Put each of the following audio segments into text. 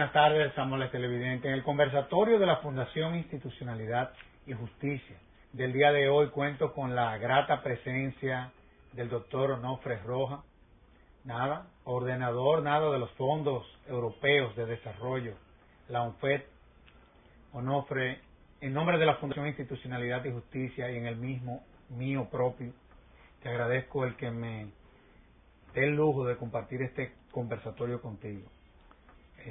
buenas tardes, amables televidentes. En el conversatorio de la Fundación Institucionalidad y Justicia del día de hoy cuento con la grata presencia del doctor Onofre Rojas, ordenador de los fondos europeos de desarrollo, la UNFED. Onofre, en nombre de la Fundación Institucionalidad y Justicia y en el mismo mío propio, te agradezco el que me dé el lujo de compartir este conversatorio contigo.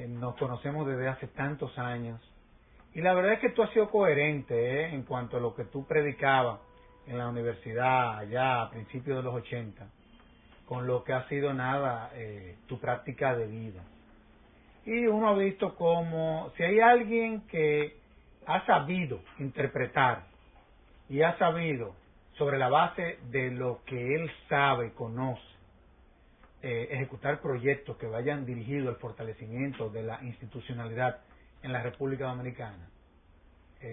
Nos conocemos desde hace tantos años y la verdad es que tú has sido coherente en cuanto a lo que tú predicabas en la universidad allá a principios de los 80 con lo que ha sido tu práctica de vida. Y uno ha visto como si hay alguien que ha sabido interpretar y ha sabido sobre la base de lo que él sabe y conoce ejecutar proyectos que vayan dirigidos al fortalecimiento de la institucionalidad en la República Dominicana,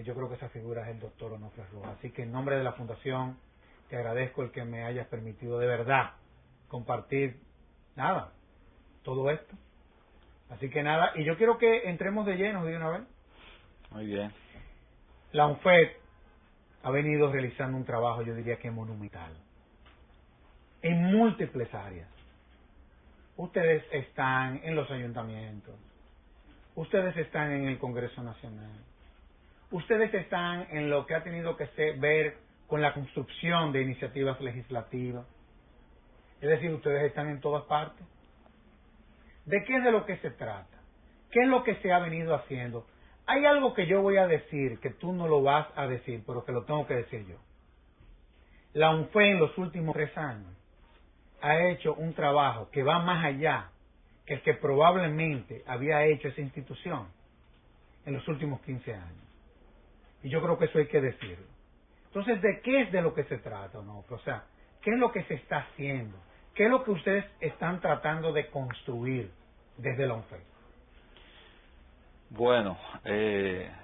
yo creo que esa figura es el doctor Onofre Rojas. Así que en nombre de la Fundación te agradezco el que me hayas permitido de verdad compartir todo esto. Así que y yo quiero que entremos de lleno de una vez. Muy bien. La UNFED ha venido realizando un trabajo, yo diría que monumental, en múltiples áreas. Ustedes están en los ayuntamientos, ustedes están en el Congreso Nacional, ustedes están en lo que ha tenido que ver con la construcción de iniciativas legislativas, es decir, ustedes están en todas partes. ¿De qué es de lo que se trata? ¿Qué es lo que se ha venido haciendo? Hay algo que yo voy a decir que tú no lo vas a decir, pero que lo tengo que decir yo. La UNFED en los últimos 3 años ha hecho un trabajo que va más allá que el que probablemente había hecho esa institución en los últimos 15 años. Y yo creo que eso hay que decirlo. Entonces, ¿de qué es de lo que se trata, no? O sea, ¿qué es lo que se está haciendo? ¿Qué es lo que ustedes están tratando de construir desde la UNFED? Bueno, en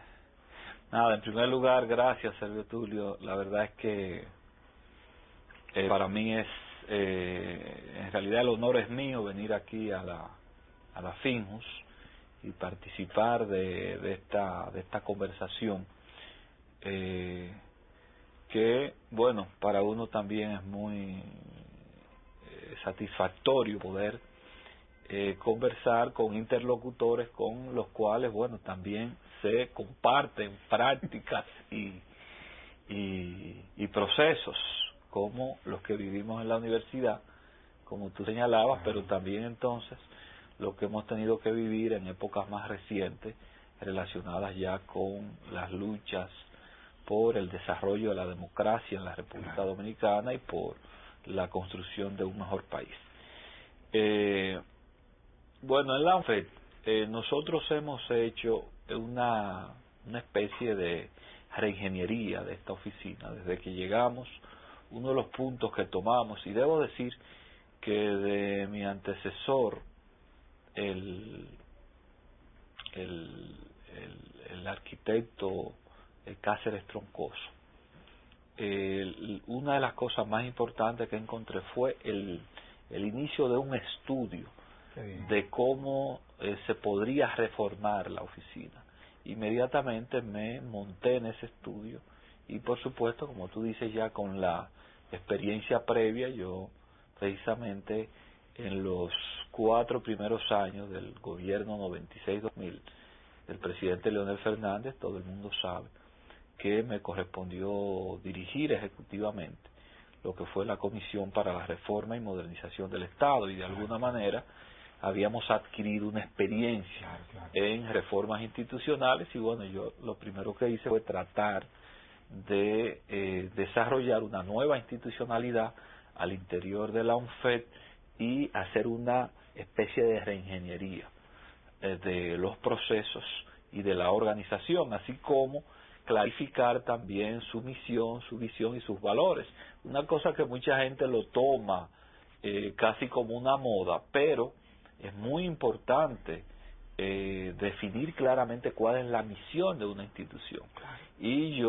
primer lugar, gracias, Servio Tulio. La verdad es que para mí en realidad el honor es mío venir aquí a la FINJUS y participar de esta conversación que, bueno, para uno también es muy satisfactorio poder conversar con interlocutores con los cuales, bueno, también se comparten prácticas y procesos como los que vivimos en la universidad, como tú señalabas, pero también entonces lo que hemos tenido que vivir en épocas más recientes relacionadas ya con las luchas por el desarrollo de la democracia en la República Dominicana y por la construcción de un mejor país. Bueno, en la UNFED nosotros hemos hecho una especie de reingeniería de esta oficina. Desde que llegamos, uno de los puntos que tomamos, y debo decir que de mi antecesor, el arquitecto Cáceres Troncoso, una de las cosas más importantes que encontré fue el inicio de un estudio de cómo se podría reformar la oficina. Inmediatamente me monté en ese estudio y, por supuesto, como tú dices, ya con la experiencia previa, yo precisamente en los 4 primeros años del gobierno 96-2000 del presidente Leonel Fernández, todo el mundo sabe que me correspondió dirigir ejecutivamente lo que fue la Comisión para la Reforma y Modernización del Estado, y de alguna manera habíamos adquirido una experiencia en reformas institucionales, y bueno, yo lo primero que hice fue tratar de desarrollar una nueva institucionalidad al interior de la UNFED y hacer una especie de reingeniería de los procesos y de la organización, así como clarificar también su misión, su visión y sus valores. Una cosa que mucha gente lo toma casi como una moda, pero es muy importante definir claramente cuál es la misión de una institución. Y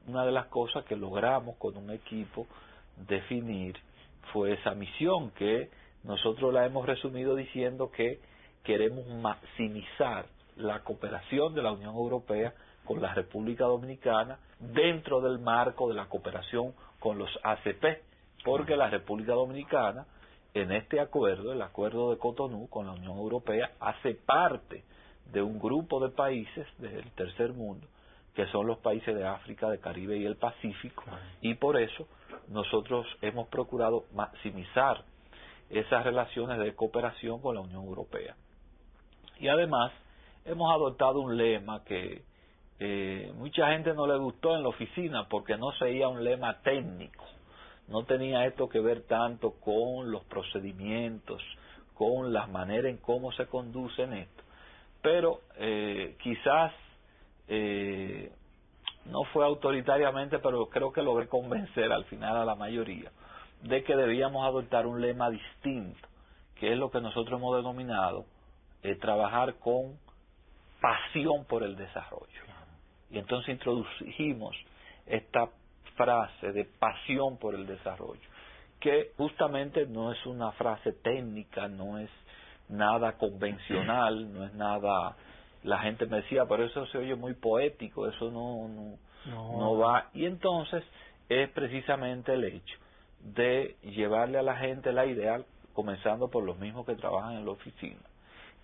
una de las cosas que logramos con un equipo definir fue esa misión, que nosotros la hemos resumido diciendo que queremos maximizar la cooperación de la Unión Europea con la República Dominicana dentro del marco de la cooperación con los ACP, porque la República Dominicana en este acuerdo, el acuerdo de Cotonú con la Unión Europea, hace parte de un grupo de países del tercer mundo, que son los países de África, de Caribe y el Pacífico, y por eso nosotros hemos procurado maximizar esas relaciones de cooperación con la Unión Europea. Y además hemos adoptado un lema que mucha gente no le gustó en la oficina porque no sería un lema técnico, no tenía esto que ver tanto con los procedimientos, con la manera en cómo se conducen esto, pero quizás no fue autoritariamente, pero creo que logré convencer al final a la mayoría de que debíamos adoptar un lema distinto, que es lo que nosotros hemos denominado trabajar con pasión por el desarrollo. Y entonces introdujimos esta frase de pasión por el desarrollo, que justamente no es una frase técnica, no es nada convencional, no es nada... La gente me decía, pero eso se oye muy poético, eso no va. Y entonces es precisamente el hecho de llevarle a la gente la idea, comenzando por los mismos que trabajan en la oficina,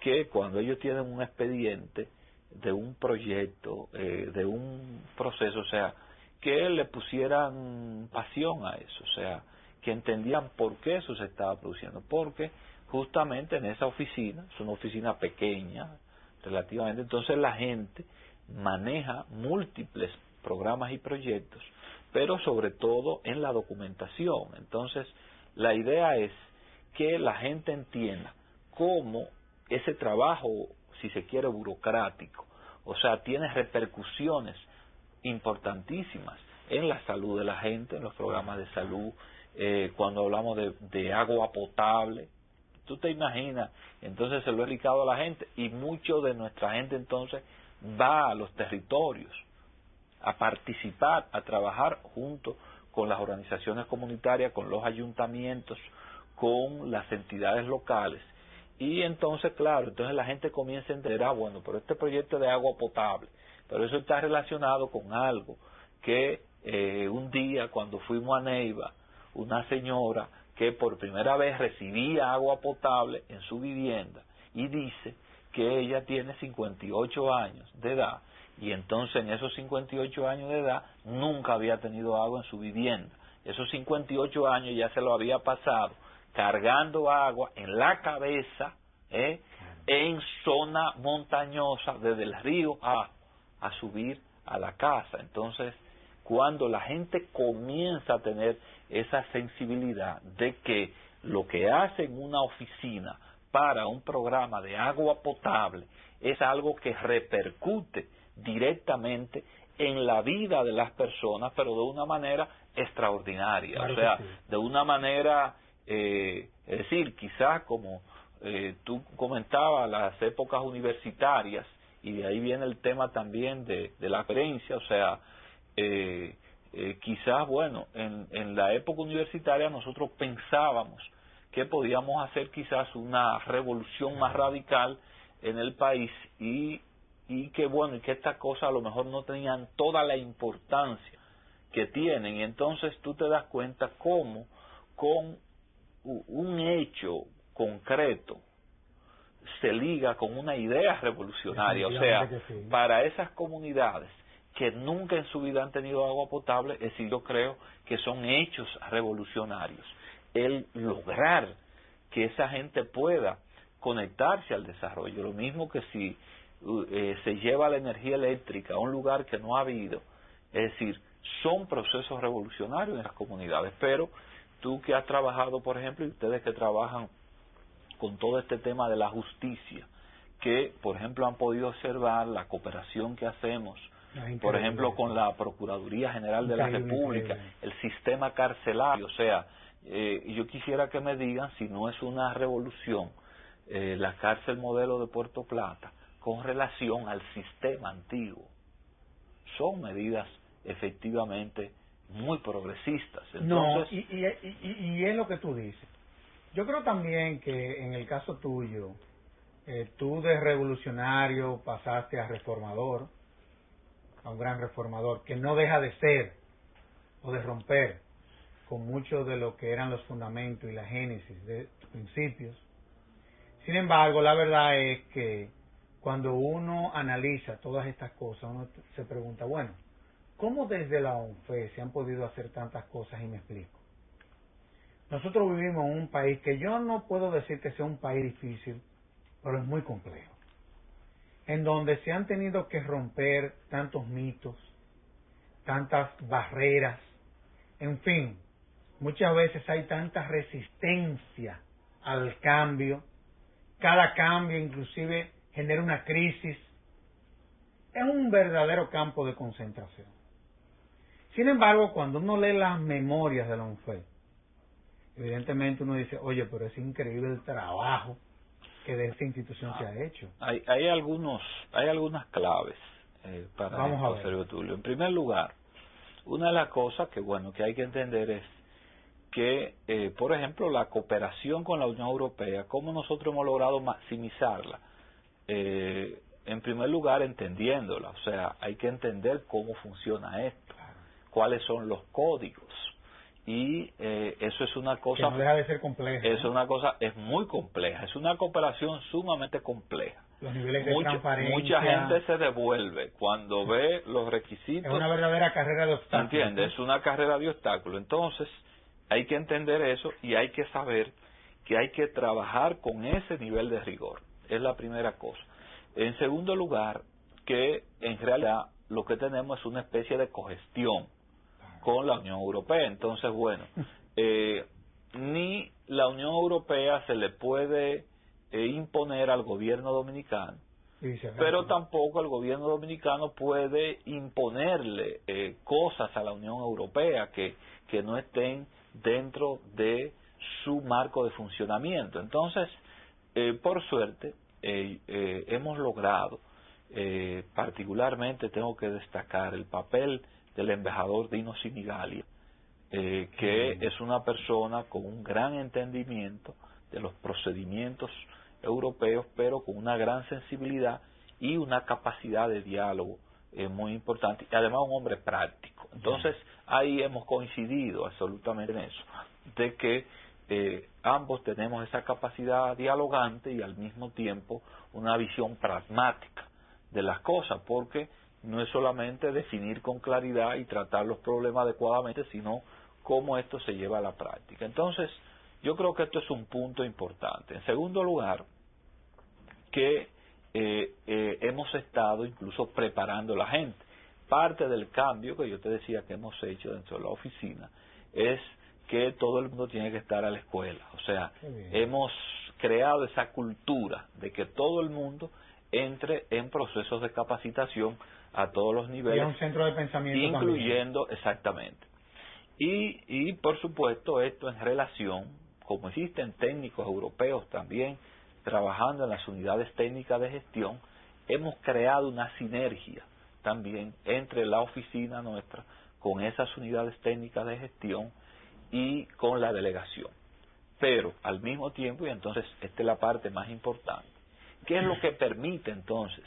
que cuando ellos tienen un expediente de un proyecto, de un proceso, o sea, que le pusieran pasión a eso, o sea, que entendían por qué eso se estaba produciendo, porque justamente en esa oficina, es una oficina pequeña, relativamente, entonces la gente maneja múltiples programas y proyectos, pero sobre todo en la documentación. Entonces la idea es que la gente entienda cómo ese trabajo, si se quiere, burocrático, o sea, tiene repercusiones importantísimas en la salud de la gente, en los programas de salud, cuando hablamos de agua potable. Tú te imaginas, entonces se lo he explicado a la gente y mucho de nuestra gente entonces va a los territorios a participar, a trabajar junto con las organizaciones comunitarias, con los ayuntamientos, con las entidades locales. Y entonces, claro, entonces la gente comienza a entender, bueno, pero este proyecto de agua potable, pero eso está relacionado con algo que un día cuando fuimos a Neiva, una señora que por primera vez recibía agua potable en su vivienda y dice que ella tiene 58 años de edad y entonces en esos 58 años de edad nunca había tenido agua en su vivienda. Esos 58 años ya se lo había pasado cargando agua en la cabeza en zona montañosa desde el río a subir a la casa. Entonces, cuando la gente comienza a tener esa sensibilidad de que lo que hace en una oficina para un programa de agua potable es algo que repercute directamente en la vida de las personas, pero de una manera extraordinaria, claro, o sea, sí, de una manera, es decir, quizás como tú comentabas, las épocas universitarias, y de ahí viene el tema también de la creencia, o sea, quizás, bueno, en la época universitaria nosotros pensábamos que podíamos hacer quizás una revolución más radical en el país y que, bueno, y que estas cosas a lo mejor no tenían toda la importancia que tienen, y entonces tú te das cuenta cómo con un hecho concreto se liga con una idea revolucionaria, o sea, sí, para esas comunidades que nunca en su vida han tenido agua potable, es decir, yo creo que son hechos revolucionarios el lograr que esa gente pueda conectarse al desarrollo, lo mismo que si se lleva la energía eléctrica a un lugar que no ha habido, es decir, son procesos revolucionarios en las comunidades. Pero tú que has trabajado, por ejemplo, y ustedes que trabajan con todo este tema de la justicia, que por ejemplo han podido observar la cooperación que hacemos, por ejemplo con la Procuraduría General de la República, el sistema carcelario, o sea, yo quisiera que me digan si no es una revolución la cárcel modelo de Puerto Plata con relación al sistema antiguo. Son medidas efectivamente muy progresistas. Entonces, no, y es lo que tú dices. Yo creo también que en el caso tuyo, Tú de revolucionario pasaste a reformador, a un gran reformador, que no deja de ser o de romper con mucho de lo que eran los fundamentos y la génesis de tus principios. Sin embargo, la verdad es que cuando uno analiza todas estas cosas, uno se pregunta, bueno, ¿cómo desde la ONFE se han podido hacer tantas cosas? Y me explico. Nosotros vivimos en un país que yo no puedo decir que sea un país difícil, pero es muy complejo, en donde se han tenido que romper tantos mitos, tantas barreras, en fin, muchas veces hay tanta resistencia al cambio, cada cambio inclusive genera una crisis, es un verdadero campo de concentración. Sin embargo, cuando uno lee las memorias de la ONFE, evidentemente uno dice, oye, pero es increíble el trabajo que de esta institución se ha hecho. Hay algunas claves para Vamos a esto, ver. Sergio Tulio. En primer lugar, una de las cosas que hay que entender es que, por ejemplo, la cooperación con la Unión Europea, cómo nosotros hemos logrado maximizarla. En primer lugar, entendiéndola, o sea, hay que entender cómo funciona esto, cuáles son los códigos, y eso es una cosa que no deja de ser compleja. Es una cosa, es muy compleja, es una cooperación sumamente compleja. Los niveles de transparencia. Mucha gente se devuelve cuando ve los requisitos. Es una verdadera carrera de obstáculos. ¿Entiendes? Es una carrera de obstáculos. Entonces, hay que entender eso y hay que saber que hay que trabajar con ese nivel de rigor. Es la primera cosa. En segundo lugar, que en realidad lo que tenemos es una especie de cogestión con la Unión Europea. Entonces, bueno, ni la Unión Europea se le puede imponer al gobierno dominicano, pero tampoco el gobierno dominicano puede imponerle cosas a la Unión Europea que no estén dentro de su marco de funcionamiento. Entonces, por suerte, hemos logrado, particularmente tengo que destacar el papel del embajador Dino Sinigalia, que es una persona con un gran entendimiento de los procedimientos europeos, pero con una gran sensibilidad y una capacidad de diálogo muy importante, y además un hombre práctico. Entonces, ahí hemos coincidido absolutamente en eso, de que ambos tenemos esa capacidad dialogante y al mismo tiempo una visión pragmática de las cosas, porque no es solamente definir con claridad y tratar los problemas adecuadamente, sino cómo esto se lleva a la práctica. Entonces, yo creo que esto es un punto importante. En segundo lugar, que hemos estado incluso preparando a la gente. Parte del cambio que yo te decía que hemos hecho dentro de la oficina es que todo el mundo tiene que estar a la escuela. O sea, hemos creado esa cultura de que todo el mundo entre en procesos de capacitación a todos los niveles. Y a un centro de pensamiento incluyendo también. Exactamente. Y por supuesto esto en relación, como existen técnicos europeos también trabajando en las unidades técnicas de gestión, hemos creado una sinergia también entre la oficina nuestra con esas unidades técnicas de gestión y con la delegación. Pero al mismo tiempo, y entonces esta es la parte más importante, ¿qué es lo que permite entonces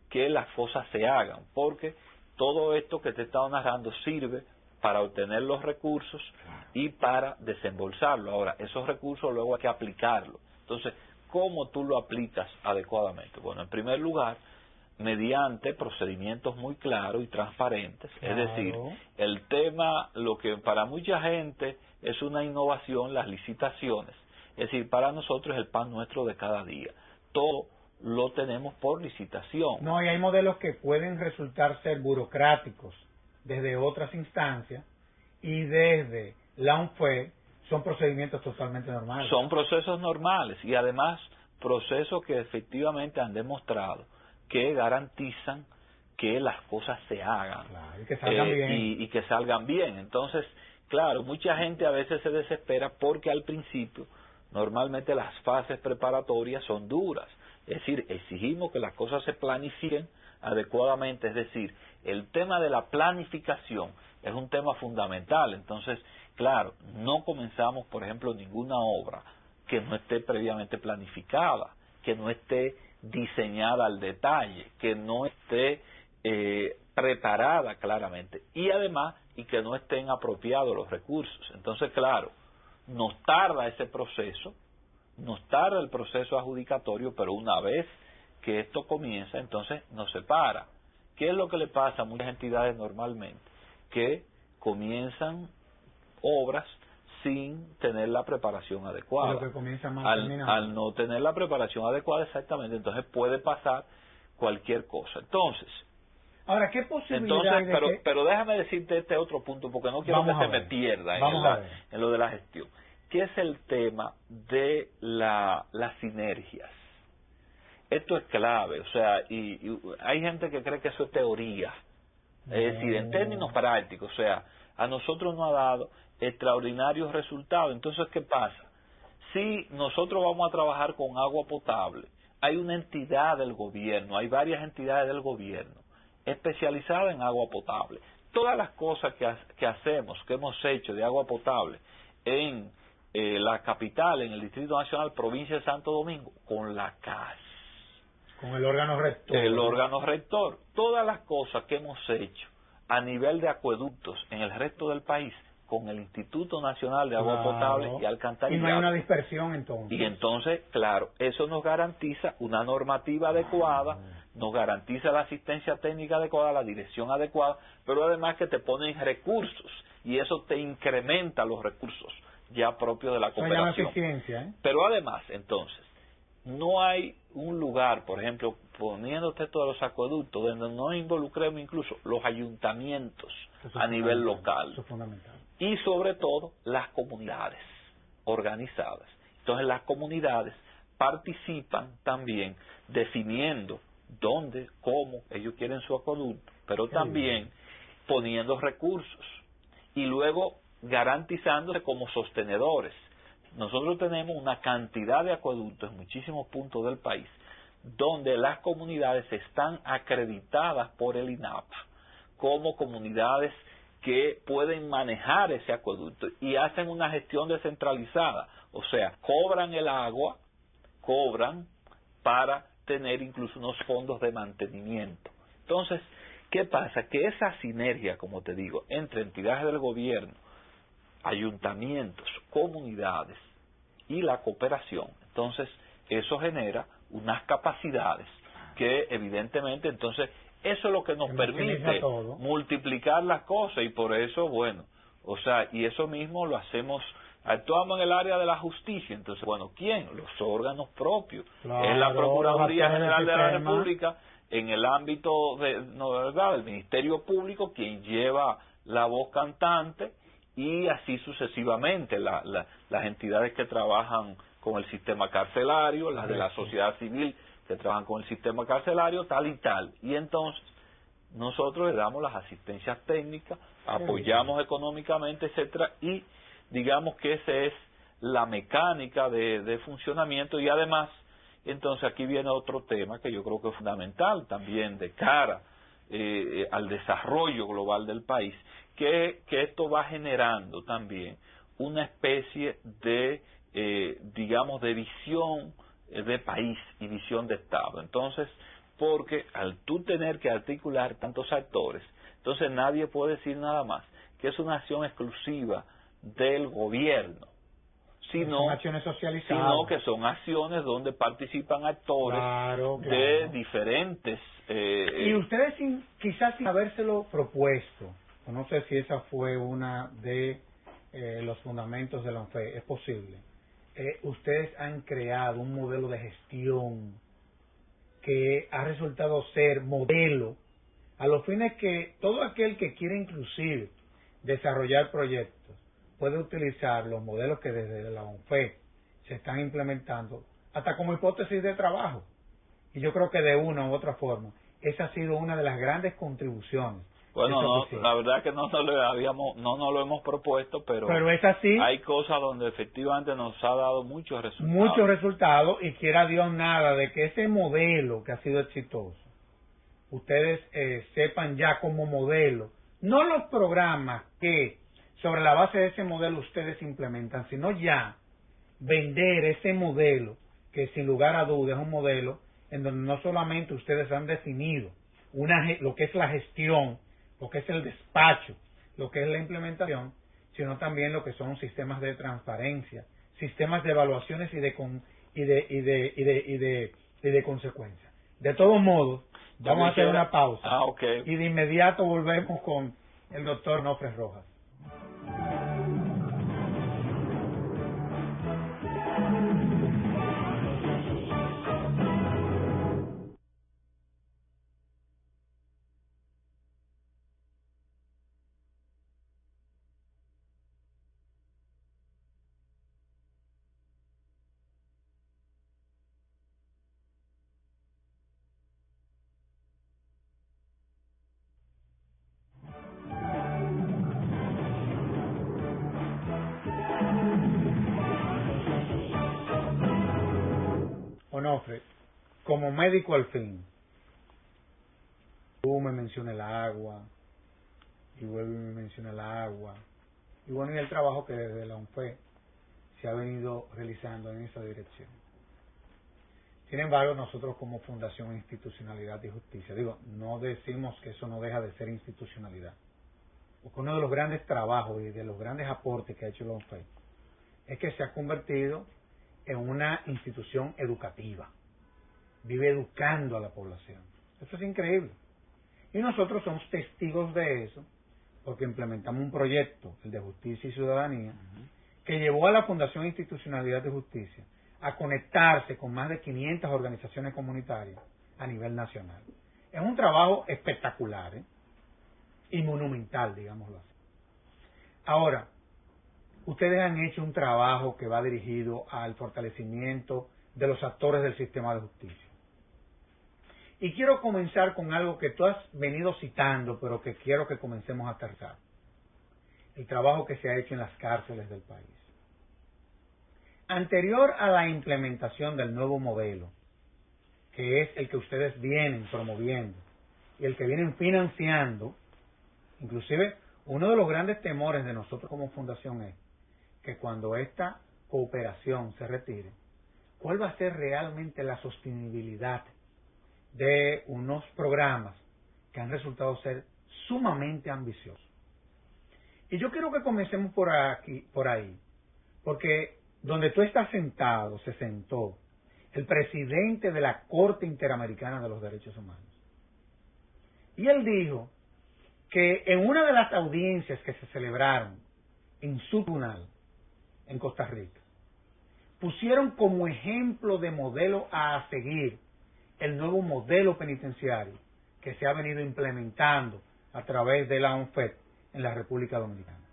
que las cosas se hagan? Porque todo esto que te he estado narrando sirve para obtener los recursos y para desembolsarlo. Ahora, esos recursos luego hay que aplicarlos. Entonces, ¿cómo tú lo aplicas adecuadamente? Bueno, en primer lugar, mediante procedimientos muy claros y transparentes. Es decir, el tema, lo que para mucha gente es una innovación, las licitaciones. Es decir, para nosotros es el pan nuestro de cada día. Todo lo tenemos por licitación. No, y hay modelos que pueden resultar ser burocráticos desde otras instancias, y desde la ONFE son procedimientos totalmente normales. Son procesos normales y además procesos que efectivamente han demostrado que garantizan que las cosas se hagan. Claro, y que salgan bien. Y que salgan bien. Entonces, claro, mucha gente a veces se desespera porque al principio normalmente las fases preparatorias son duras. Es decir, exigimos que las cosas se planifiquen adecuadamente. Es decir, el tema de la planificación es un tema fundamental. Entonces, claro, no comenzamos, por ejemplo, ninguna obra que no esté previamente planificada, que no esté diseñada al detalle, que no esté preparada claramente y además y que no estén apropiados los recursos. Entonces, claro, nos tarda ese proceso, nos tarda el proceso adjudicatorio, pero una vez que esto comienza, entonces nos separa. ¿Qué es lo que le pasa a muchas entidades normalmente? Que comienzan obras sin tener la preparación adecuada. Pero que comienza más al no tener la preparación adecuada, exactamente, entonces puede pasar cualquier cosa. Entonces, ahora, ¿qué posibilidad hay de pero déjame decirte este otro punto, porque no quiero que se me pierda en lo de la gestión, que es el tema de las sinergias. Esto es clave, o sea, y hay gente que cree que eso es teoría, es decir, en términos prácticos, o sea, a nosotros nos ha dado extraordinarios resultados. Entonces, ¿qué pasa? Si nosotros vamos a trabajar con agua potable, hay una entidad del gobierno, hay varias entidades del gobierno especializada en agua potable. Todas las cosas que hacemos, que hemos hecho de agua potable en la capital, en el Distrito Nacional, provincia de Santo Domingo, con la CAS. Con el órgano rector. El órgano rector. Todas las cosas que hemos hecho a nivel de acueductos en el resto del país, con el Instituto Nacional de Agua Potable y Alcantarillado. Y no hay una dispersión entonces. Y entonces, claro, eso nos garantiza una normativa adecuada, nos garantiza la asistencia técnica adecuada, la dirección adecuada, pero además que te ponen recursos y eso te incrementa los recursos ya propios de la cooperación. Eficiencia, ¿eh? Pero además, entonces, no hay un lugar, por ejemplo, poniéndote todos los acueductos, donde no involucremos incluso los ayuntamientos a nivel local. Eso es fundamental. Y sobre todo las comunidades organizadas. Entonces las comunidades participan también definiendo dónde, cómo ellos quieren su acueducto, pero también poniendo recursos y luego garantizándose como sostenedores. Nosotros tenemos una cantidad de acueductos en muchísimos puntos del país donde las comunidades están acreditadas por el INAPA como comunidades que pueden manejar ese acueducto y hacen una gestión descentralizada, o sea, cobran el agua, cobran para tener incluso unos fondos de mantenimiento. Entonces, ¿qué pasa? Que esa sinergia, como te digo, entre entidades del gobierno, ayuntamientos, comunidades y la cooperación, entonces eso genera unas capacidades que evidentemente entonces eso es lo que nos permite multiplicar las cosas y por eso, bueno, o sea, y eso mismo lo hacemos, actuamos en el área de la justicia, entonces, bueno, ¿quién? Los órganos propios, claro, es la Procuraduría General de la República, en el ámbito del Ministerio Público, quien lleva la voz cantante y así sucesivamente, las entidades que trabajan con el sistema carcelario, las de la sociedad civil que trabajan con el sistema carcelario, tal y tal. Y entonces nosotros le damos las asistencias técnicas, apoyamos económicamente, etcétera, y digamos que esa es la mecánica de funcionamiento. Y además, entonces aquí viene otro tema que yo creo que es fundamental también de cara al desarrollo global del país, que esto va generando también una especie de, digamos, de visión de país y visión de Estado. Entonces, porque al tú tener que articular tantos actores, entonces nadie puede decir nada más que es una acción exclusiva del gobierno, sino acciones socializadas, sino que son acciones donde participan actores de diferentes... y ustedes quizás sin habérselo propuesto, no sé si esa fue una de los fundamentos de la ONFE, es posible. Ustedes han creado un modelo de gestión que ha resultado ser modelo a los fines que todo aquel que quiere inclusive desarrollar proyectos puede utilizar los modelos que desde la ONFE se están implementando hasta como hipótesis de trabajo. Y yo creo que de una u otra forma esa ha sido una de las grandes contribuciones. Bueno, no, la verdad que no nos lo hemos propuesto, pero es así. Hay cosas donde efectivamente nos ha dado muchos resultados. Muchos resultados, y quiera Dios nada de que ese modelo que ha sido exitoso, ustedes sepan ya como modelo, no los programas que sobre la base de ese modelo ustedes implementan, sino ya vender ese modelo que sin lugar a dudas es un modelo en donde no solamente ustedes han definido lo que es la gestión, lo que es el despacho, lo que es la implementación, sino también lo que son sistemas de transparencia, sistemas de evaluaciones y de consecuencia. De todos modos, vamos a hacer una pausa y de inmediato volvemos con el doctor Onofre Rojas. Onofre, como médico al fin, tú me mencionas el agua, y vuelvo y me menciona el agua, y bueno, y el trabajo que desde la UNFE se ha venido realizando en esa dirección. Sin embargo, nosotros como Fundación Institucionalidad y Justicia, no decimos que eso no deja de ser institucionalidad, porque uno de los grandes trabajos y de los grandes aportes que ha hecho la UNFE es que se ha convertido en una institución educativa, vive educando a la población. Eso es increíble. Y nosotros somos testigos de eso, porque implementamos un proyecto, el de Justicia y Ciudadanía, que llevó a la Fundación Institucionalidad y Justicia a conectarse con más de 500 organizaciones comunitarias a nivel nacional. Es un trabajo espectacular, y monumental, digámoslo así. Ahora, ustedes han hecho un trabajo que va dirigido al fortalecimiento de los actores del sistema de justicia. Y quiero comenzar con algo que tú has venido citando, pero que quiero que comencemos a aterrizar. El trabajo que se ha hecho en las cárceles del país. Anterior a la implementación del nuevo modelo, que es el que ustedes vienen promoviendo y el que vienen financiando, inclusive uno de los grandes temores de nosotros como fundación es que cuando esta cooperación se retire, ¿cuál va a ser realmente la sostenibilidad de unos programas que han resultado ser sumamente ambiciosos? Y yo quiero que comencemos por ahí, porque donde tú estás sentado, se sentó el presidente de la Corte Interamericana de los Derechos Humanos. Y él dijo que en una de las audiencias que se celebraron en su tribunal, en Costa Rica, pusieron como ejemplo de modelo a seguir el nuevo modelo penitenciario que se ha venido implementando a través de la UNFED en la República Dominicana.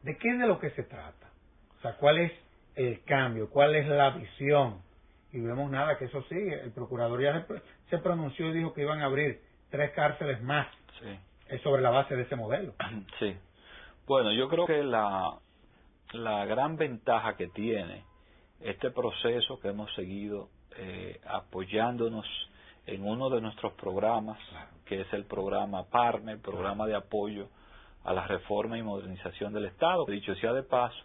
¿De qué es de lo que se trata? O sea, ¿cuál es el cambio? ¿Cuál es la visión? Y vemos nada, que eso sigue. El procurador ya se pronunció y dijo que iban a abrir 3 cárceles más. Sí. Es sobre la base de ese modelo. Sí. Bueno, yo creo que la gran ventaja que tiene este proceso que hemos seguido apoyándonos en uno de nuestros programas, que es el programa PARME, el programa de apoyo a la reforma y modernización del Estado. Dicho sea de paso,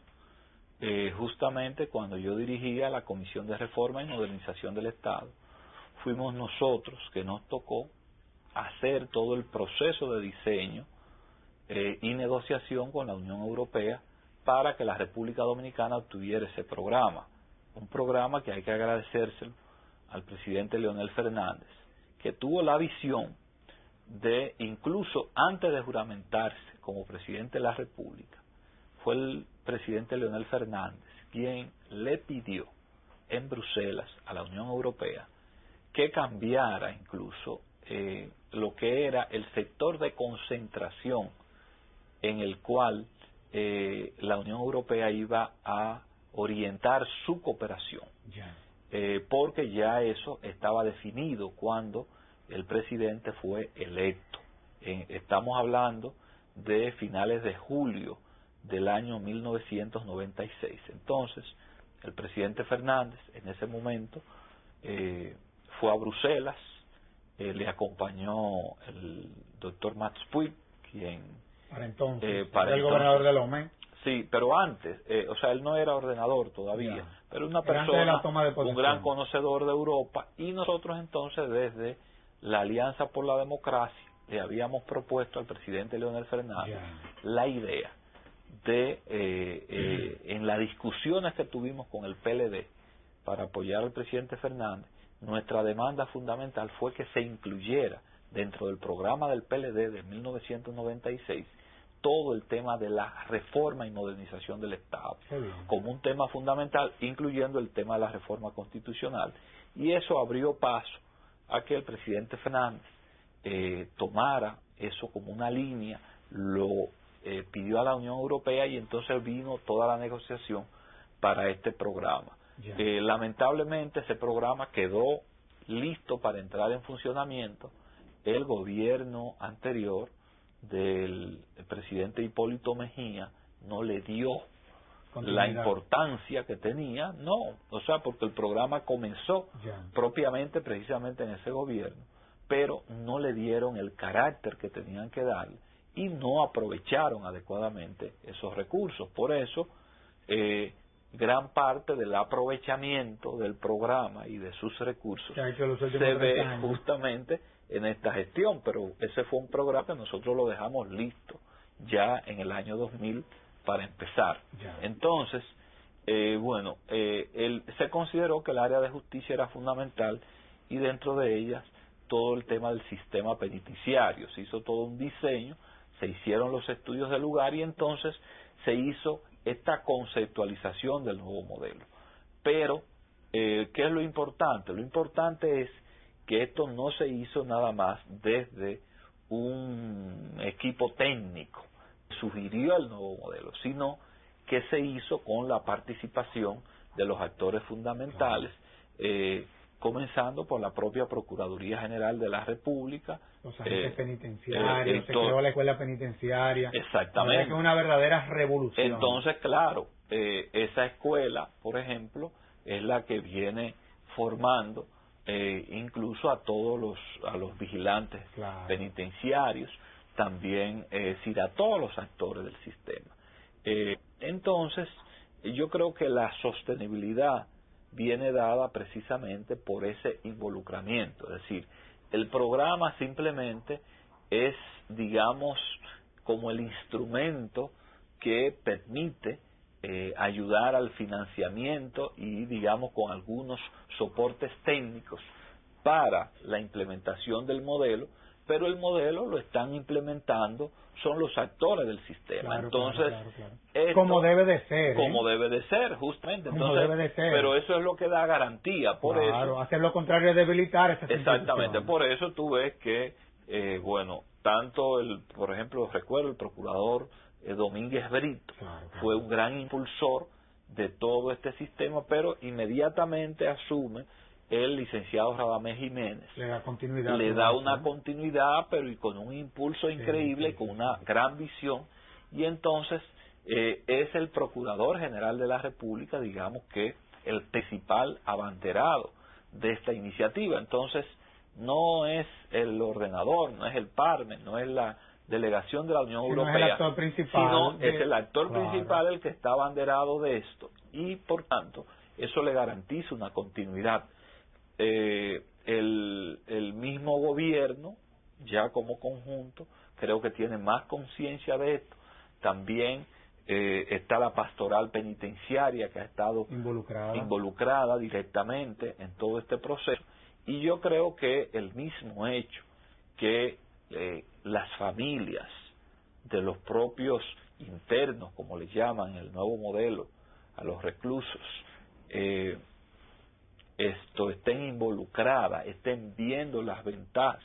justamente cuando yo dirigía la Comisión de Reforma y Modernización del Estado, fuimos nosotros que nos tocó hacer todo el proceso de diseño y negociación con la Unión Europea para que la República Dominicana obtuviera ese programa. Un programa que hay que agradecérselo al presidente Leonel Fernández, que tuvo la visión de, incluso antes de juramentarse como presidente de la República, fue el presidente Leonel Fernández quien le pidió en Bruselas a la Unión Europea que cambiara incluso lo que era el sector de concentración en el cual la Unión Europea iba a orientar su cooperación, porque ya eso estaba definido cuando el presidente fue electo. Estamos hablando de finales de julio del año 1996. Entonces, el presidente Fernández en ese momento fue a Bruselas, le acompañó el doctor Mats Puig, quien para entonces era el gobernador de Lomé. Sí, pero antes, o sea, él no era ordenador todavía, pero una persona, un gran conocedor de Europa, y nosotros entonces desde la Alianza por la Democracia le habíamos propuesto al presidente Leonel Fernández la idea de, en las discusiones que tuvimos con el PLD para apoyar al presidente Fernández, nuestra demanda fundamental fue que se incluyera dentro del programa del PLD de 1996 todo el tema de la reforma y modernización del Estado como un tema fundamental, incluyendo el tema de la reforma constitucional, y eso abrió paso a que el presidente Fernández tomara eso como una línea, lo pidió a la Unión Europea y entonces vino toda la negociación para este programa. Lamentablemente ese programa quedó listo para entrar en funcionamiento. El gobierno anterior del presidente Hipólito Mejía no le dio la importancia que tenía, o sea, porque el programa comenzó propiamente precisamente en ese gobierno, pero no le dieron el carácter que tenían que darle y no aprovecharon adecuadamente esos recursos. Por eso, gran parte del aprovechamiento del programa y de sus recursos se ve justamente en esta gestión, pero ese fue un programa que nosotros lo dejamos listo ya en el año 2000 para empezar. Entonces, se consideró que el área de justicia era fundamental y dentro de ellas todo el tema del sistema penitenciario. Se hizo todo un diseño, se hicieron los estudios del lugar y entonces se hizo esta conceptualización del nuevo modelo. Pero, ¿qué es lo importante? Lo importante es que esto no se hizo nada más desde un equipo técnico que sugirió el nuevo modelo, sino que se hizo con la participación de los actores fundamentales, comenzando por la propia Procuraduría General de la República, los agentes penitenciarios, se creó la escuela penitenciaria. Exactamente. Es una verdadera revolución. Entonces, claro, esa escuela, por ejemplo, es la que viene formando incluso a todos los vigilantes penitenciarios, también a todos los actores del sistema. Entonces, yo creo que la sostenibilidad viene dada precisamente por ese involucramiento, es decir, el programa simplemente es, digamos, como el instrumento que permite ayudar al financiamiento y, digamos, con algunos soportes técnicos para la implementación del modelo, pero el modelo lo están implementando son los actores del sistema. Entonces, esto, como debe de ser. Como debe de ser, justamente. Entonces, debe de ser. Pero eso es lo que da garantía. Por eso, hacer lo contrario es debilitar esas exactamente. Por eso tú ves que, tanto por ejemplo, recuerdo el procurador Domínguez Brito fue un gran impulsor de todo este sistema, pero inmediatamente asume el licenciado Radamés Jiménez, le da una continuidad, pero y con un impulso increíble, con una gran visión, y entonces es el Procurador General de la República, digamos que el principal abanderado de esta iniciativa. Entonces no es el ordenador, no es el PARME, no es la delegación de la Unión Europea, sino es el actor principal el que está abanderado de esto, y por tanto eso le garantiza una continuidad. El mismo gobierno, ya como conjunto, creo que tiene más conciencia de esto. También está la pastoral penitenciaria que ha estado involucrada directamente en todo este proceso, y yo creo que el mismo hecho que las familias de los propios internos, como les llaman en el nuevo modelo a los reclusos, estén involucradas, estén viendo las ventajas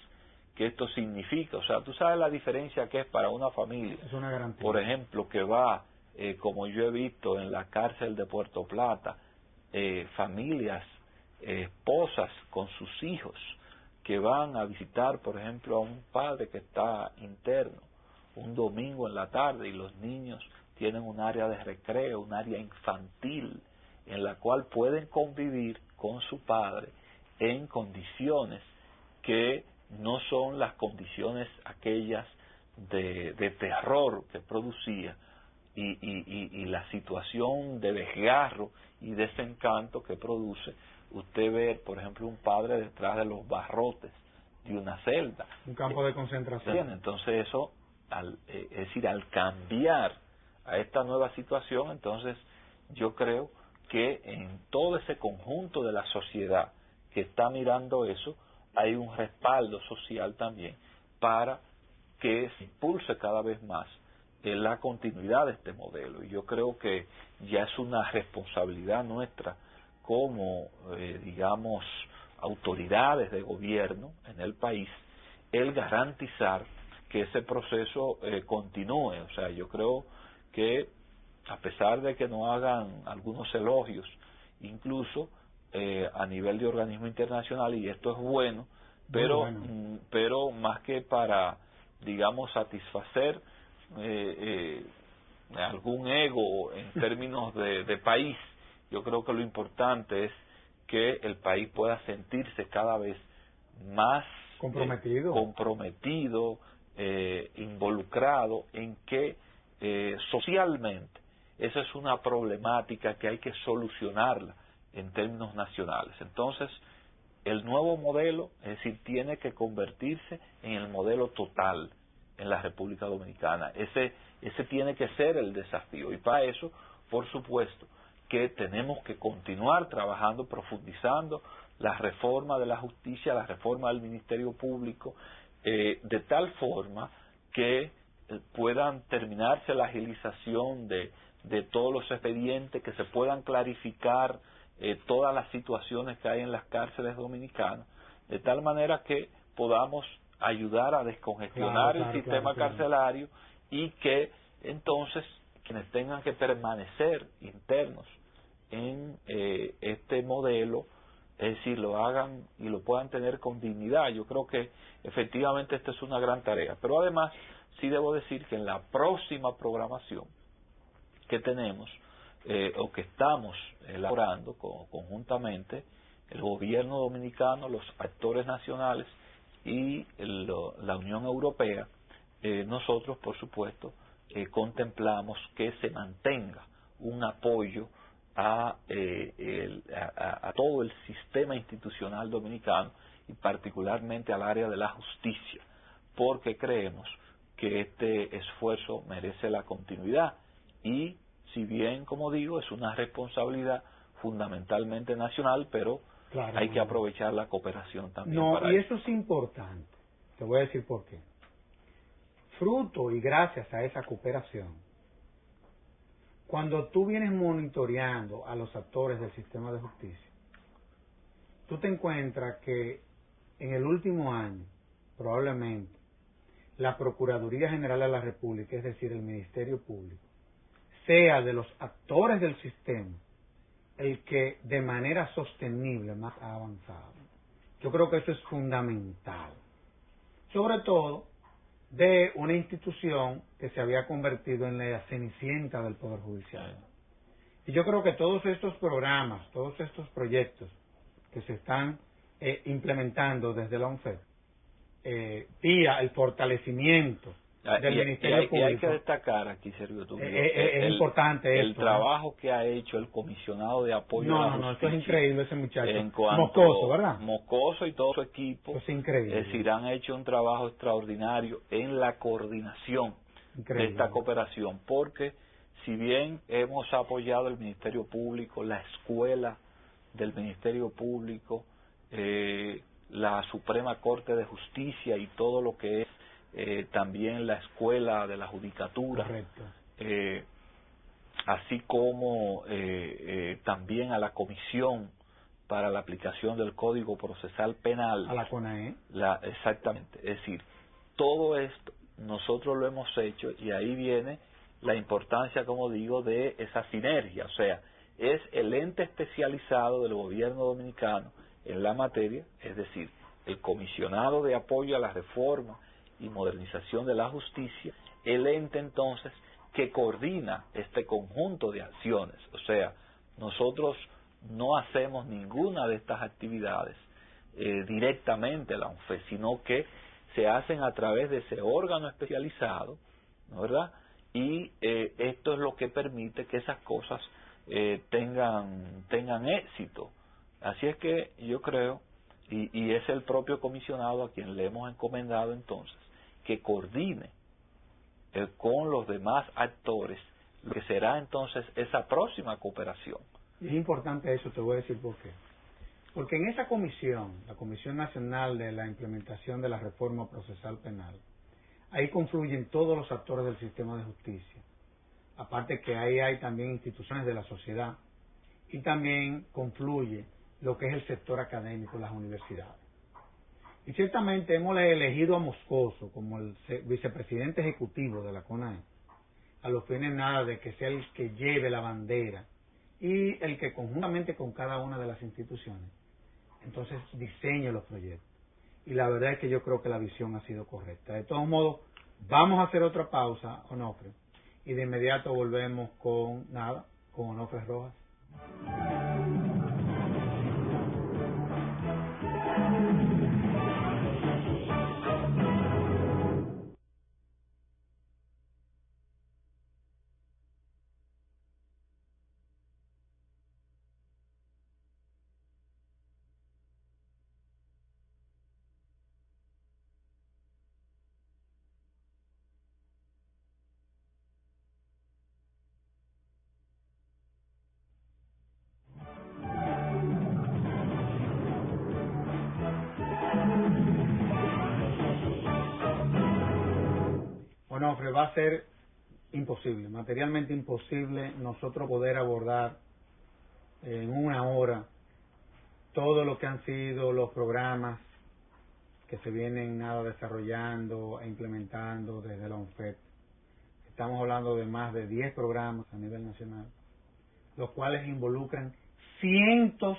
que esto significa. O sea, tú sabes la diferencia que es para una familia, es una garantía. Por ejemplo, que va, como yo he visto en la cárcel de Puerto Plata, familias, esposas con sus hijos, que van a visitar, por ejemplo, a un padre que está interno un domingo en la tarde, y los niños tienen un área de recreo, un área infantil, en la cual pueden convivir con su padre en condiciones que no son las condiciones aquellas de terror que producía y la situación de desgarro y desencanto que produce usted ver, por ejemplo, un padre detrás de los barrotes de una celda. Un campo de concentración. Entonces eso, es decir, al cambiar a esta nueva situación, entonces yo creo que en todo ese conjunto de la sociedad que está mirando eso, hay un respaldo social también para que se impulse cada vez más en la continuidad de este modelo. Y yo creo que ya es una responsabilidad nuestra como, digamos, autoridades de gobierno en el país, el garantizar que ese proceso continúe. O sea, yo creo que a pesar de que no hagan algunos elogios, incluso a nivel de organismo internacional, y esto es bueno, pero más que para, digamos, satisfacer algún ego en términos de país, yo creo que lo importante es que el país pueda sentirse cada vez más comprometido, involucrado en que socialmente esa es una problemática que hay que solucionarla en términos nacionales. Entonces, el nuevo modelo, es decir, tiene que convertirse en el modelo total en la República Dominicana. Ese tiene que ser el desafío, y para eso, por supuesto, que tenemos que continuar trabajando, profundizando la reforma de la justicia, la reforma del Ministerio Público, de tal forma que puedan terminarse la agilización de todos los expedientes, que se puedan clarificar todas las situaciones que hay en las cárceles dominicanas, de tal manera que podamos ayudar a descongestionar el sistema carcelario, y que entonces quienes tengan que permanecer internos en este modelo, es decir, lo hagan y lo puedan tener con dignidad. Yo creo que efectivamente esta es una gran tarea. Pero además sí debo decir que en la próxima programación que tenemos o que estamos elaborando conjuntamente el gobierno dominicano, los actores nacionales y la Unión Europea, nosotros por supuesto contemplamos que se mantenga un apoyo a todo el sistema institucional dominicano, y particularmente al área de la justicia, porque creemos que este esfuerzo merece la continuidad, y si bien, como digo, es una responsabilidad fundamentalmente nacional, pero hay que aprovechar la cooperación también. Y eso es importante. Te voy a decir por qué. Fruto y gracias a esa cooperación, cuando tú vienes monitoreando a los actores del sistema de justicia, tú te encuentras que en el último año, probablemente, la Procuraduría General de la República, es decir, el Ministerio Público, sea de los actores del sistema el que de manera sostenible más ha avanzado. Yo creo que eso es fundamental, sobre todo de una institución que se había convertido en la cenicienta del Poder Judicial. Y yo creo que todos estos programas, todos estos proyectos que se están implementando desde la ONFED, vía el fortalecimiento del Ministerio Público. Y hay que destacar aquí, Sergio, es importante el trabajo que ha hecho el comisionado de apoyo a la justicia. Esto es increíble, ese muchacho. Mocoso, ¿verdad? Mocoso y todo su equipo. Es increíble. Es decir, han hecho un trabajo extraordinario en la coordinación de esta cooperación, porque si bien hemos apoyado el Ministerio Público, la escuela del Ministerio Público, la Suprema Corte de Justicia y todo lo que es también la escuela de la judicatura, así como también a la Comisión para la Aplicación del Código Procesal Penal, a la CONAE, exactamente, es decir, todo esto nosotros lo hemos hecho, y ahí viene la importancia, como digo, de esa sinergia. O sea, es el ente especializado del gobierno dominicano en la materia, es decir, el comisionado de apoyo a la reforma y modernización de la justicia, el ente entonces que coordina este conjunto de acciones. O sea, nosotros no hacemos ninguna de estas actividades directamente la ONFE, sino que se hacen a través de ese órgano especializado, ¿no, verdad?, y esto es lo que permite que esas cosas tengan éxito. Así es que yo creo, y es el propio comisionado a quien le hemos encomendado entonces, que coordine con los demás actores lo que será entonces esa próxima cooperación. Y es importante eso, te voy a decir por qué. Porque en esa comisión, la Comisión Nacional de la Implementación de la Reforma Procesal Penal, ahí confluyen todos los actores del sistema de justicia. Aparte que ahí hay también instituciones de la sociedad y también confluye lo que es el sector académico, las universidades. Y ciertamente hemos elegido a Moscoso como el vicepresidente ejecutivo de la CONAE, a los fines nada de que sea el que lleve la bandera y el que conjuntamente con cada una de las instituciones entonces diseñe los proyectos. Y la verdad es que yo creo que la visión ha sido correcta. De todos modos, vamos a hacer otra pausa, Onofre, y de inmediato volvemos con Onofre Rojas. Onofre, va a ser imposible, materialmente imposible nosotros poder abordar en una hora todo lo que han sido los programas que se vienen desarrollando e implementando desde la ONFET. Estamos hablando de más de 10 programas a nivel nacional, los cuales involucran cientos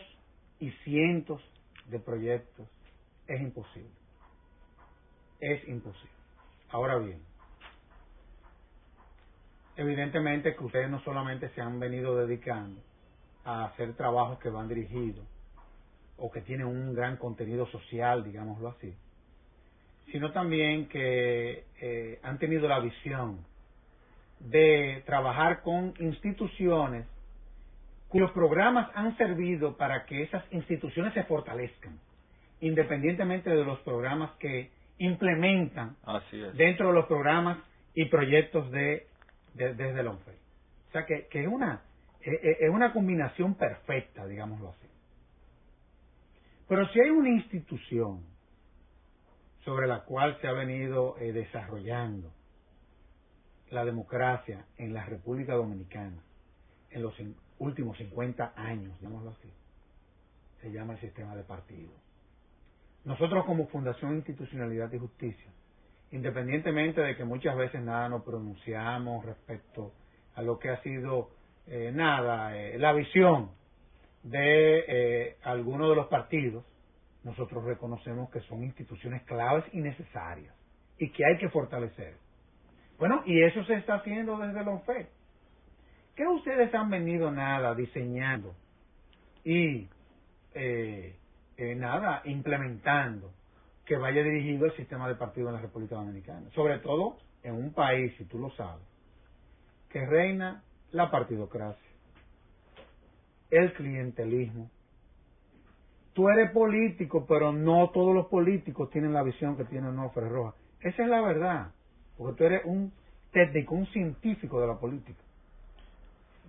y cientos de proyectos. Es imposible. Es imposible. Ahora bien, evidentemente que ustedes no solamente se han venido dedicando a hacer trabajos que van dirigidos o que tienen un gran contenido social, digámoslo así, sino también que han tenido la visión de trabajar con instituciones cuyos programas han servido para que esas instituciones se fortalezcan, independientemente de los programas que implementan dentro de los programas y proyectos desde el ONFET. O sea que es una combinación perfecta, digámoslo así. Pero si hay una institución sobre la cual se ha venido desarrollando la democracia en la República Dominicana en los últimos 50 años, digámoslo así, se llama el sistema de partidos. Nosotros como Fundación Institucionalidad y Justicia, independientemente de que muchas veces nos pronunciamos respecto a lo que ha sido la visión de algunos de los partidos, nosotros reconocemos que son instituciones claves y necesarias y que hay que fortalecer. Bueno, y eso se está haciendo desde la ONFET. ¿Qué ustedes han venido diseñando y implementando que vaya dirigido al sistema de partidos en la República Dominicana? Sobre todo en un país, si tú lo sabes, que reina la partidocracia, el clientelismo. Tú eres político, pero no todos los políticos tienen la visión que tiene Onofre Rojas. Esa es la verdad, porque tú eres un técnico, un científico de la política.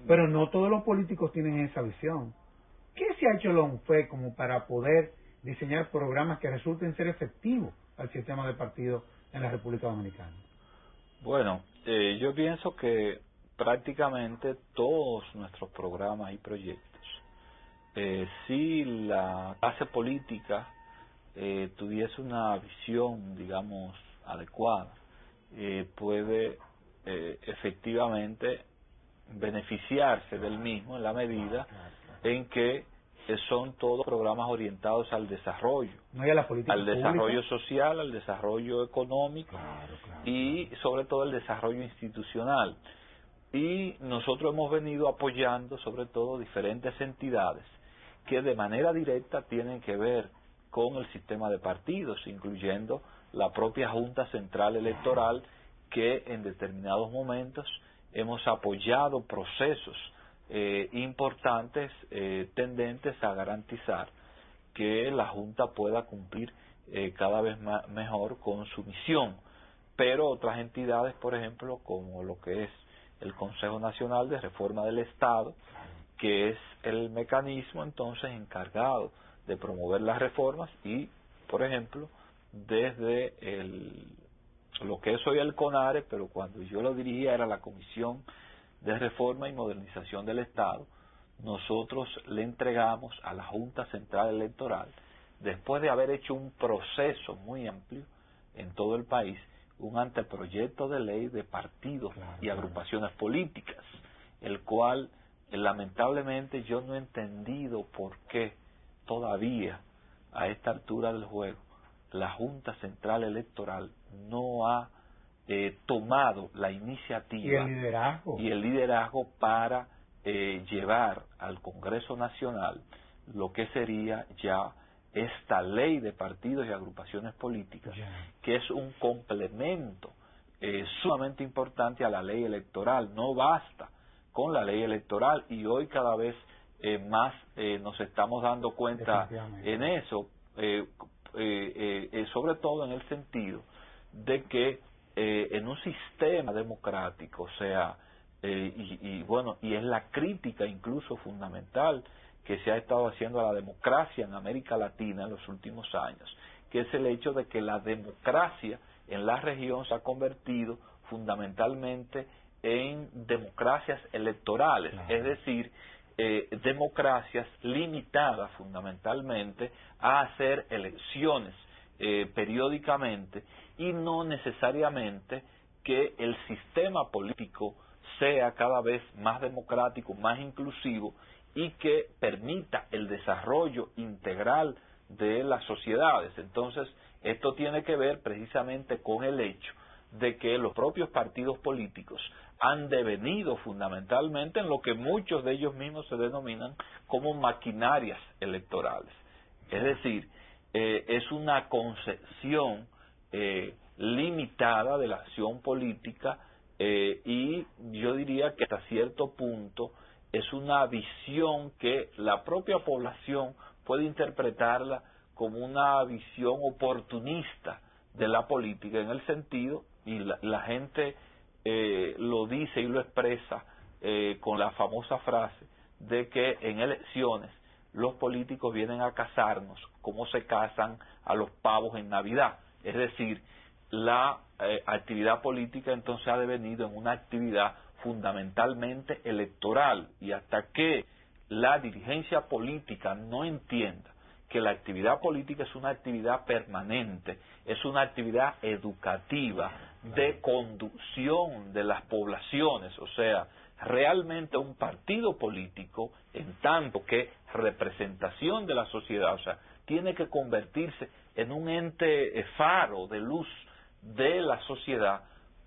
Pero no todos los políticos tienen esa visión. ¿Qué se ha hecho la ONFET como para poder diseñar programas que resulten ser efectivos al sistema de partidos en la República Dominicana? Bueno, yo pienso que prácticamente todos nuestros programas y proyectos, si la clase política tuviese una visión, digamos, adecuada, puede efectivamente beneficiarse del mismo en la medida en que son todos programas orientados al desarrollo, al desarrollo social, al desarrollo económico y sobre todo el desarrollo institucional. Y nosotros hemos venido apoyando sobre todo diferentes entidades que de manera directa tienen que ver con el sistema de partidos, incluyendo la propia Junta Central Electoral, que en determinados momentos hemos apoyado procesos importantes tendentes a garantizar que la Junta pueda cumplir cada vez mejor con su misión. Pero otras entidades, por ejemplo, como lo que es el Consejo Nacional de Reforma del Estado, que es el mecanismo entonces encargado de promover las reformas y, por ejemplo, desde lo que es hoy el CONARE, pero cuando yo lo dirigía era la Comisión de Reforma y Modernización del Estado, nosotros le entregamos a la Junta Central Electoral, después de haber hecho un proceso muy amplio en todo el país, un anteproyecto de ley de partidos y agrupaciones políticas, el cual lamentablemente yo no he entendido por qué todavía a esta altura del juego la Junta Central Electoral no ha tomado la iniciativa y el liderazgo para llevar al Congreso Nacional lo que sería ya esta ley de partidos y agrupaciones políticas, que es un complemento sumamente importante a la ley electoral. No basta con la ley electoral, y hoy cada vez más nos estamos dando cuenta en eso, sobre todo en el sentido de que en un sistema democrático, o sea, y es la crítica incluso fundamental que se ha estado haciendo a la democracia en América Latina en los últimos años, que es el hecho de que la democracia en la región se ha convertido fundamentalmente en democracias electorales, es decir, democracias limitadas fundamentalmente a hacer elecciones periódicamente, y no necesariamente que el sistema político sea cada vez más democrático, más inclusivo, y que permita el desarrollo integral de las sociedades. Entonces, esto tiene que ver precisamente con el hecho de que los propios partidos políticos han devenido fundamentalmente en lo que muchos de ellos mismos se denominan como maquinarias electorales. Es decir, es una concepción limitada de la acción política, y yo diría que hasta cierto punto es una visión que la propia población puede interpretarla como una visión oportunista de la política, en el sentido, y la gente lo dice y lo expresa con la famosa frase de que en elecciones los políticos vienen a cazarnos como se cazan a los pavos en Navidad. Es decir, la actividad política entonces ha devenido en una actividad fundamentalmente electoral, y hasta que la dirigencia política no entienda que la actividad política es una actividad permanente, es una actividad educativa, de conducción de las poblaciones, o sea, realmente un partido político, en tanto que representación de la sociedad, o sea, tiene que convertirse en un ente faro de luz de la sociedad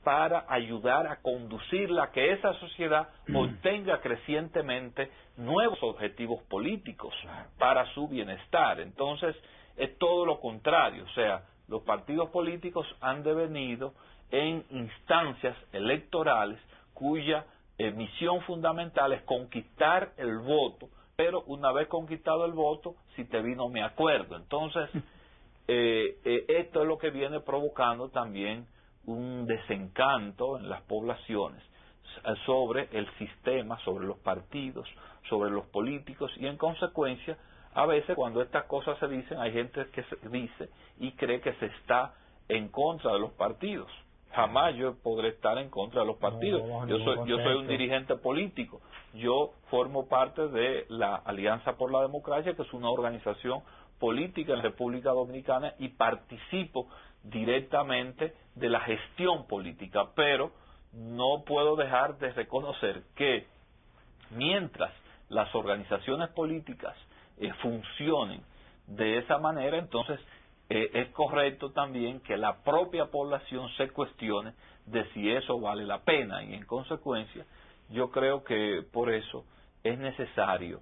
para ayudar a conducirla, a que esa sociedad obtenga crecientemente nuevos objetivos políticos para su bienestar. Entonces, es todo lo contrario, o sea, los partidos políticos han devenido en instancias electorales cuya misión fundamental es conquistar el voto, pero una vez conquistado el voto, si te vi no me acuerdo. Entonces, esto es lo que viene provocando también un desencanto en las poblaciones sobre el sistema, sobre los partidos, sobre los políticos, y en consecuencia, a veces cuando estas cosas se dicen, hay gente que se dice y cree que se está en contra de los partidos. Jamás yo podré estar en contra de los partidos. Yo soy un dirigente político. Yo formo parte de la Alianza por la Democracia, que es una organización política en República Dominicana, y participo directamente de la gestión política, pero no puedo dejar de reconocer que mientras las organizaciones políticas funcionen de esa manera, entonces es correcto también que la propia población se cuestione de si eso vale la pena, y en consecuencia yo creo que por eso es necesario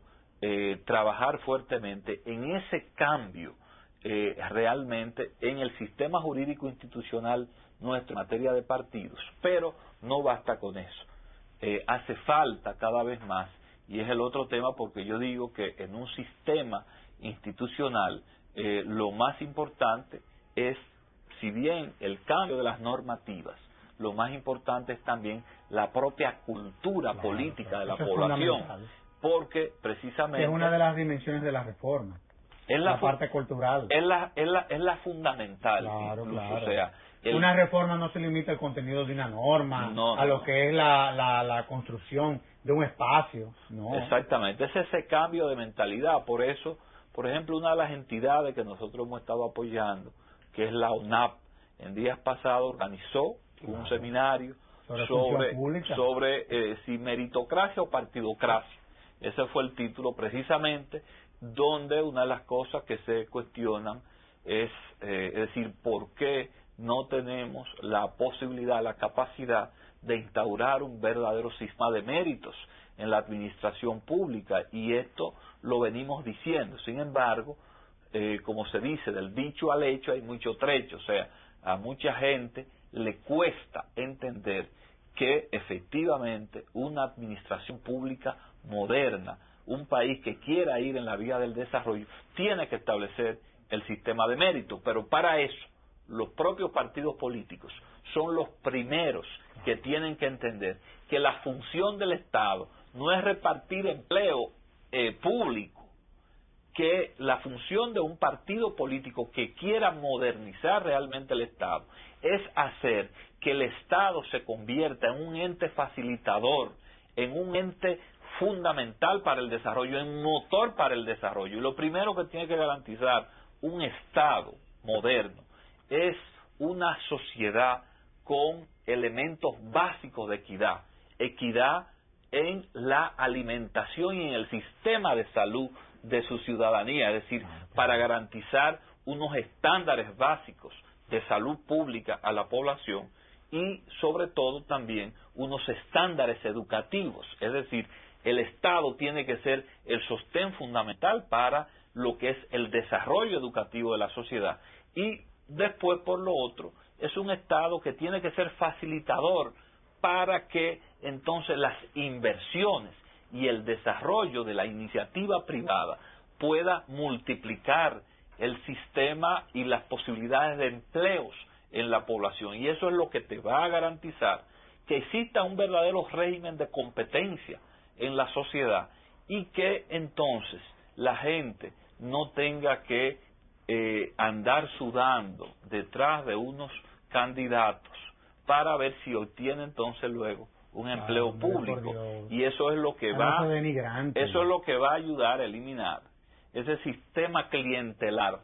trabajar fuertemente en ese cambio realmente en el sistema jurídico institucional nuestro en materia de partidos, pero no basta con eso. Hace falta cada vez más, y es el otro tema porque yo digo que en un sistema institucional lo más importante es, si bien el cambio de las normativas, lo más importante es también la propia cultura política de la población, porque precisamente es una de las dimensiones de la reforma, es la parte cultural, es la fundamental, claro, incluso, claro. O sea, una reforma no se limita al contenido de una norma, a lo que es la construcción de un espacio, no. Exactamente, es ese cambio de mentalidad. Por eso, por ejemplo, una de las entidades que nosotros hemos estado apoyando, que es la UNAP, en días pasados organizó un seminario sobre si meritocracia o partidocracia. Ese fue el título precisamente, donde una de las cosas que se cuestionan es decir, ¿por qué no tenemos la posibilidad, la capacidad de instaurar un verdadero sistema de méritos en la administración pública? Y esto lo venimos diciendo. Sin embargo, como se dice, del dicho al hecho hay mucho trecho. O sea, a mucha gente le cuesta entender que efectivamente una administración pública moderna, un país que quiera ir en la vía del desarrollo, tiene que establecer el sistema de mérito. Pero para eso, los propios partidos políticos son los primeros que tienen que entender que la función del Estado no es repartir empleo público, que la función de un partido político que quiera modernizar realmente el Estado es hacer que el Estado se convierta en un ente facilitador, en un ente fundamental para el desarrollo, en motor para el desarrollo. Y lo primero que tiene que garantizar un Estado moderno es una sociedad con elementos básicos de equidad. Equidad en la alimentación y en el sistema de salud de su ciudadanía, es decir, para garantizar unos estándares básicos de salud pública a la población y sobre todo también unos estándares educativos, es decir, el Estado tiene que ser el sostén fundamental para lo que es el desarrollo educativo de la sociedad. Y después, por lo otro, es un Estado que tiene que ser facilitador para que entonces las inversiones y el desarrollo de la iniciativa privada pueda multiplicar el sistema y las posibilidades de empleos en la población. Y eso es lo que te va a garantizar que exista un verdadero régimen de competencia en la sociedad y que entonces la gente no tenga que andar sudando detrás de unos candidatos para ver si obtiene entonces luego un empleo público. Y eso es lo que va a ayudar a eliminar ese sistema clientelar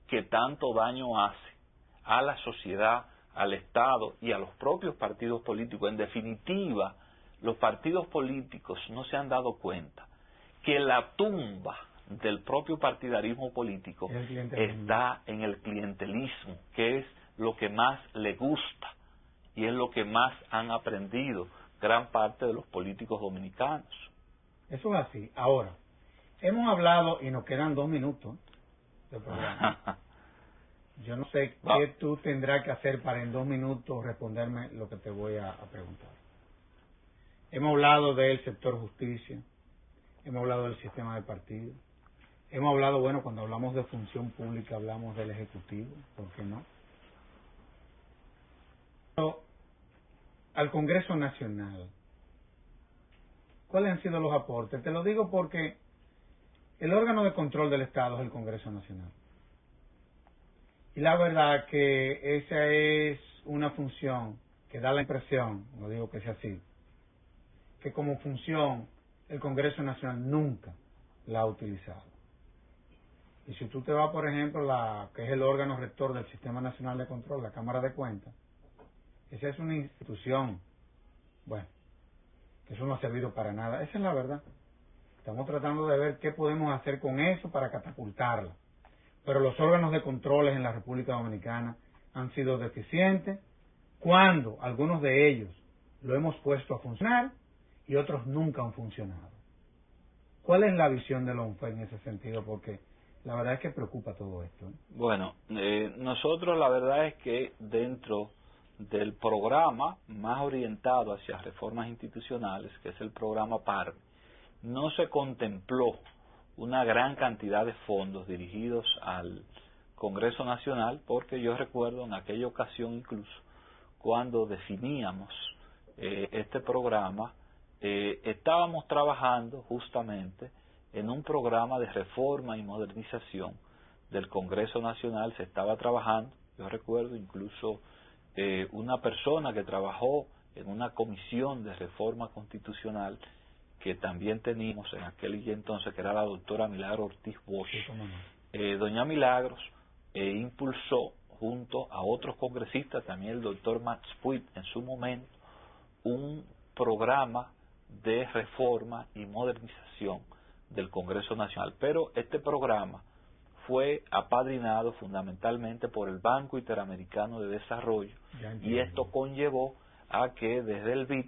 que tanto daño hace a la sociedad, al Estado y a los propios partidos políticos. En definitiva, los partidos políticos no se han dado cuenta que la tumba del propio partidarismo político está en el clientelismo, que es lo que más le gusta y es lo que más han aprendido gran parte de los políticos dominicanos. Eso es así. Ahora, hemos hablado y nos quedan 2 minutos de programa. Yo no sé qué tú tendrás que hacer para en 2 minutos responderme lo que te voy a preguntar. Hemos hablado del sector justicia, hemos hablado del sistema de partido, hemos hablado, bueno, cuando hablamos de función pública hablamos del Ejecutivo, ¿por qué no? Pero, al Congreso Nacional, ¿cuáles han sido los aportes? Te lo digo porque el órgano de control del Estado es el Congreso Nacional. Y la verdad que esa es una función que da la impresión, no digo que sea así, que como función el Congreso Nacional nunca la ha utilizado. Y si tú te vas, por ejemplo, que es el órgano rector del Sistema Nacional de Control, la Cámara de Cuentas, esa es una institución, bueno, que eso no ha servido para nada. Esa es la verdad. Estamos tratando de ver qué podemos hacer con eso para catapultarla. Pero los órganos de controles en la República Dominicana han sido deficientes cuando algunos de ellos lo hemos puesto a funcionar y otros nunca han funcionado. ¿Cuál es la visión de la ONFE en ese sentido? Porque La verdad es que preocupa todo esto. Bueno, nosotros la verdad es que dentro del programa más orientado hacia reformas institucionales, que es el programa PARMI, no se contempló una gran cantidad de fondos dirigidos al Congreso Nacional, porque yo recuerdo en aquella ocasión incluso, cuando definíamos este programa, estábamos trabajando justamente en un programa de reforma y modernización del Congreso Nacional. Se estaba trabajando, yo recuerdo incluso una persona que trabajó en una comisión de reforma constitucional que también teníamos en aquel entonces, que era la doctora Milagro Ortiz Bosch. Sí, doña Milagros impulsó junto a otros congresistas, también el doctor Max Puig en su momento, un programa de reforma y modernización del Congreso Nacional. Pero este programa fue apadrinado fundamentalmente por el Banco Interamericano de Desarrollo, y esto conllevó a que desde el BID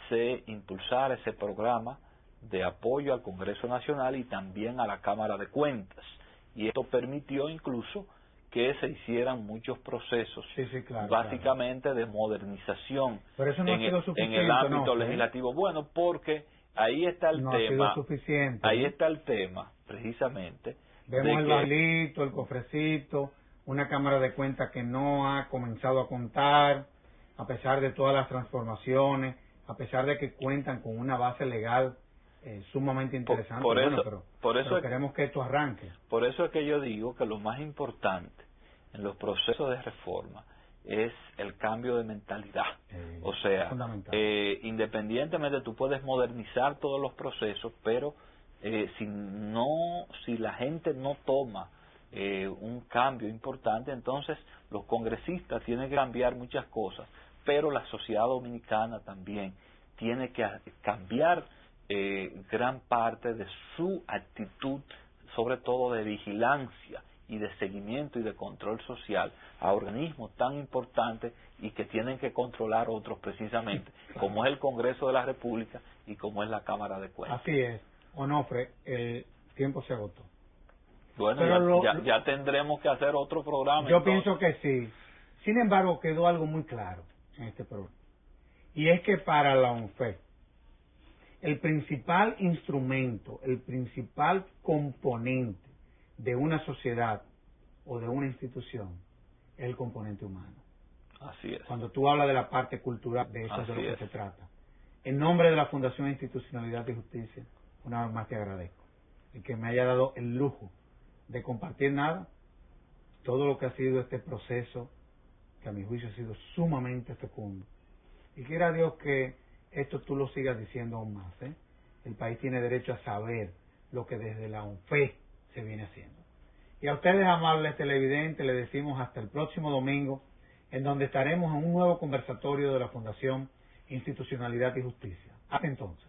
se impulsara ese programa de apoyo al Congreso Nacional y también a la Cámara de Cuentas, y esto permitió incluso que se hicieran muchos procesos, básicamente de modernización pero eso no en, ha sido suficiente, en el ámbito legislativo. Bueno, porque ahí está el tema, ahí está el tema, precisamente. Vemos el barrilito, el cofrecito, una Cámara de Cuentas que no ha comenzado a contar, a pesar de todas las transformaciones, a pesar de que cuentan con una base legal sumamente interesante. Pero queremos que esto arranque. Por eso es que yo digo que lo más importante en los procesos de reforma es el cambio de mentalidad. O sea, independientemente tú puedes modernizar todos los procesos, pero si la gente no toma un cambio importante, entonces los congresistas tienen que cambiar muchas cosas, pero la sociedad dominicana también tiene que cambiar gran parte de su actitud, sobre todo de vigilancia y de seguimiento y de control social a organismos tan importantes y que tienen que controlar otros precisamente, como es el Congreso de la República y como es la Cámara de Cuentas. Así es. Onofre, el tiempo se agotó. Bueno, ya tendremos que hacer otro programa. Yo pienso que sí. Sin embargo, quedó algo muy claro en este programa. Y es que para la ONFE, el principal instrumento, el principal componente de una sociedad o de una institución es el componente humano. Así es. Cuando tú hablas de la parte cultural, de eso es de lo que se trata. En nombre de la Fundación Institucionalidad y Justicia, una vez más te agradezco el que me haya dado el lujo de compartir todo lo que ha sido este proceso, que a mi juicio ha sido sumamente fecundo. Y quiera Dios que esto tú lo sigas diciendo aún más. El país tiene derecho a saber lo que desde la ONFE se viene haciendo. Y a ustedes, amables televidentes, les decimos hasta el próximo domingo, en donde estaremos en un nuevo conversatorio de la Fundación Institucionalidad y Justicia. Hasta entonces.